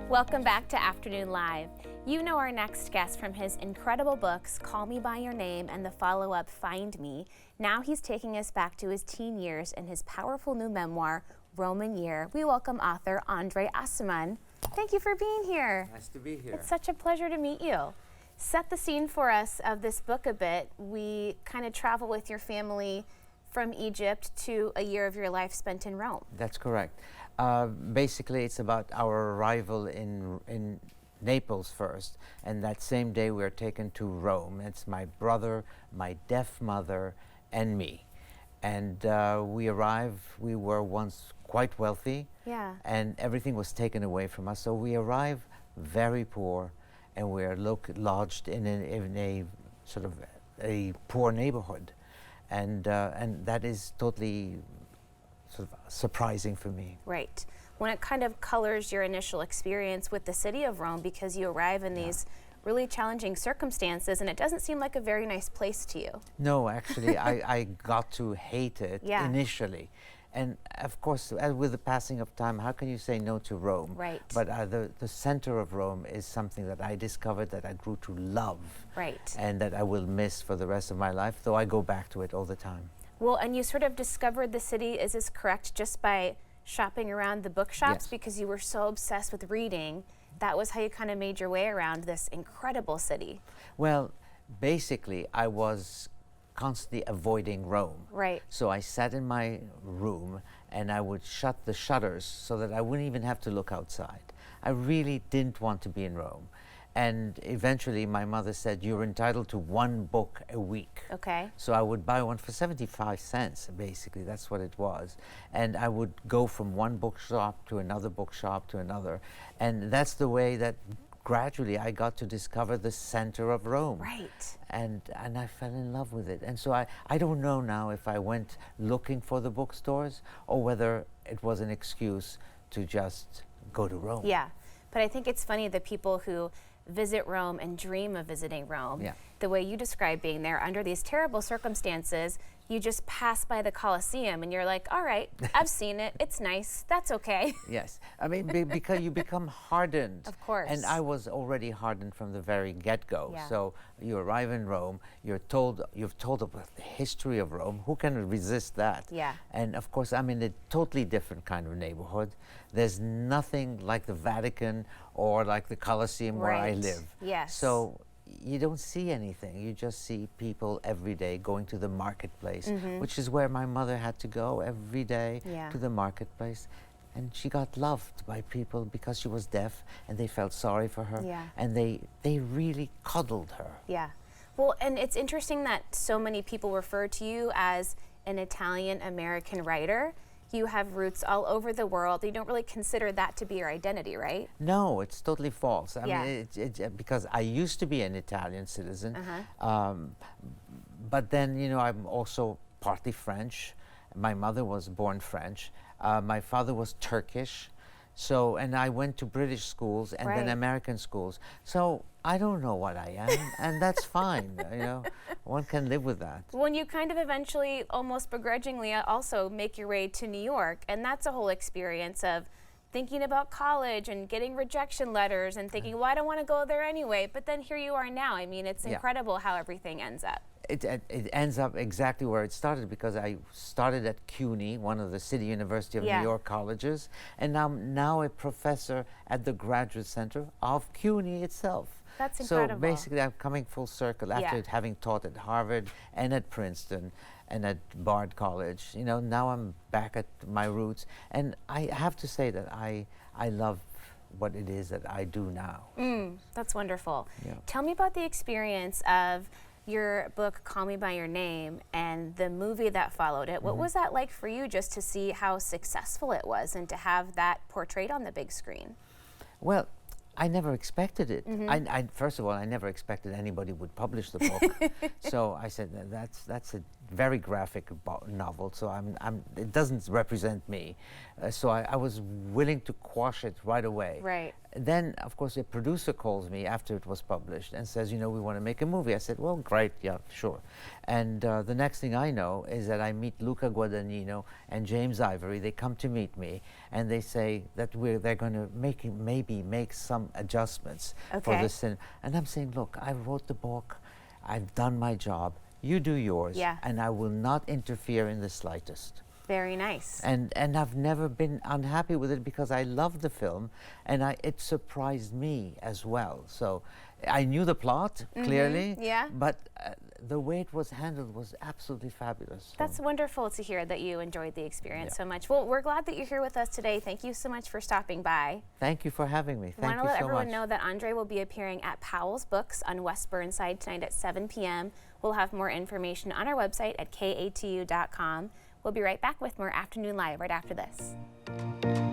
Welcome back to Afternoon Live. You know our next guest from his incredible books, Call Me By Your Name and the follow-up, Find Me. Now he's taking us back to his teen years in his powerful new memoir, Roman Year. We welcome author Andre Aciman. Thank you for being here. Nice to be here. It's such a pleasure to meet you. Set the scene for us of this book a bit. We kind of travel with your family from Egypt to a year of your life spent in Rome. That's correct. Basically, it's about our arrival in Naples first, and that same day we are taken to Rome. It's my brother, my deaf mother, and me. And we arrive, we were once quite wealthy, and everything was taken away from us. So we arrive very poor, and we're lodged in a sort of a poor neighborhood. And that is totally sort of surprising for me. Right. When it kind of colors your initial experience with the city of Rome, because you arrive in these really challenging circumstances, and it doesn't seem like a very nice place to you. No, actually, I got to hate it initially. And of course, with the passing of time, how can you say no to Rome? Right. But the center of Rome is something that I discovered that I grew to love. Right. And that I will miss for the rest of my life, though I go back to it all the time. Well, and you sort of discovered the city, is this correct, just by shopping around the bookshops? Yes. Because you were so obsessed with reading. That was how you kind of made your way around this incredible city. Well, basically, I was constantly avoiding Rome. Right. So I sat in my room and I would shut the shutters so that I wouldn't even have to look outside. I really didn't want to be in Rome. And eventually my mother said, you're entitled to one book a week. Okay. So I would buy one for 75 cents, basically, that's what it was. And I would go from one bookshop to another bookshop to another. And that's the way that gradually I got to discover the center of Rome. Right. And I fell in love with it. And so I don't know now if I went looking for the bookstores or whether it was an excuse to just go to Rome. Yeah, but I think it's funny that people who visit Rome and dream of visiting Rome, the way you describe being there under these terrible circumstances, you just pass by the Colosseum and you're like, all right, I've seen it, it's nice, that's okay. Yes, I mean, because you become hardened. Of course. And I was already hardened from the very get-go. Yeah. So you arrive in Rome, you're told about the history of Rome. Who can resist that? Yeah. And of course, I'm in a totally different kind of neighborhood. There's nothing like the Vatican or like the Colosseum where I live. Yes. So you don't see anything. You just see people every day going to the marketplace, which is where my mother had to go every day to the marketplace. And she got loved by people because she was deaf and they felt sorry for her. Yeah. And they really cuddled her. Yeah. Well, and it's interesting that so many people refer to you as an Italian-American writer. You have roots all over the world. You don't really consider that to be your identity, right? No, it's totally false. I mean, because I used to be an Italian citizen, but then, you know, I'm also partly French. My mother was born French. My father was Turkish. So, and I went to British schools and then American schools. So I don't know what I am, and that's fine. You know, one can live with that. When you kind of eventually, almost begrudgingly, also make your way to New York, and that's a whole experience of thinking about college and getting rejection letters and thinking, well, I don't want to go there anyway. But then here you are now. I mean, it's incredible how everything ends up. It ends up exactly where it started, because I started at CUNY, one of the City University of New York colleges, and I'm now a professor at the Graduate Center of CUNY itself. That's incredible. So basically I'm coming full circle after having taught at Harvard and at Princeton and at Bard College. You know, now I'm back at my roots, and I have to say that I love what it is that I do now. That's wonderful. Yeah. Tell me about the experience of your book, Call Me By Your Name, and the movie that followed it. What was that like for you, just to see how successful it was and to have that portrayed on the big screen? Well, I never expected it. First of all, I never expected anybody would publish the book. So I said, that's a very graphic novel, so it doesn't represent me. So I was willing to quash it right away. Right. Then, of course, a producer calls me after it was published and says, you know, we want to make a movie. I said, well, great, yeah, sure. And the next thing I know is that I meet Luca Guadagnino and James Ivory. They come to meet me, and they say that they're going to maybe make some adjustments for the cinema. And I'm saying, look, I wrote the book. I've done my job. You do yours, and I will not interfere in the slightest. Very nice. And I've never been unhappy with it because I love the film, and it surprised me as well. So I knew the plot clearly, but the way it was handled was absolutely fabulous. That's wonderful to hear that you enjoyed the experience so much. Well, we're glad that you're here with us today. Thank you so much for stopping by. Thank you for having me. Thank you so much. I want to let everyone know that Andre will be appearing at Powell's Books on West Burnside tonight at 7 p.m. We'll have more information on our website at katu.com. We'll be right back with more Afternoon Live right after this.